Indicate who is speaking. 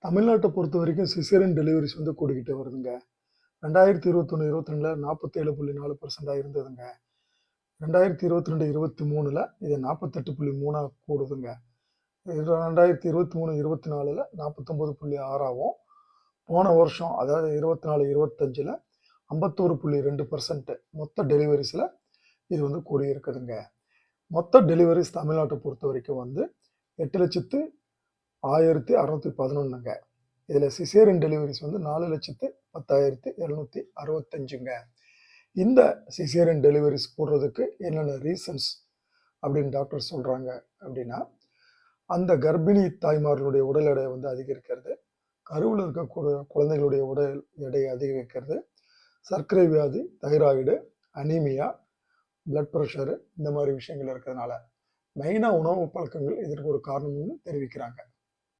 Speaker 1: தமிழ்நாட்டை பொறுத்த வரைக்கும் சிசேரியன் டெலிவரிஸ் வந்து கூடிக்கிட்டே வருதுங்க. 2021, 22ல் 47.4% இருந்ததுங்க. 2022, 23ல் இது 48.3 கூடுதுங்க. 2023, 24ல் 49.6ஆகவும், போன வருஷம் அதாவது 24, 25ல் 51.2% மொத்த டெலிவரிஸில் இது வந்து கூடியிருக்குதுங்க. மொத்த டெலிவரிஸ் தமிழ்நாட்டை பொறுத்த வரைக்கும் வந்து 8,16,611ங்க. இதில் சிசேரியன் டெலிவரிஸ் வந்து 4,10,765ங்க. இந்த சிசேரியன் டெலிவரிஸ் போடுறதுக்கு என்னென்ன ரீசன்ஸ் அப்படின்னு டாக்டர் சொல்கிறாங்க அப்படின்னா, அந்த கர்ப்பிணி தாய்மார்களுடைய உடல் எடையை வந்து அதிகரிக்கிறது, கருவில் இருக்கக்கூடிய குழந்தைகளுடைய உடல் எடையை அதிகரிக்கிறது, சர்க்கரை வியாதி, தைராய்டு, அனீமியா, பிளட் ப்ரெஷரு, இந்த மாதிரி விஷயங்கள் இருக்கிறதுனால மெயினாக உணவு பழக்கங்கள் இதற்கு ஒரு காரணம்னு தெரிவிக்கிறாங்க.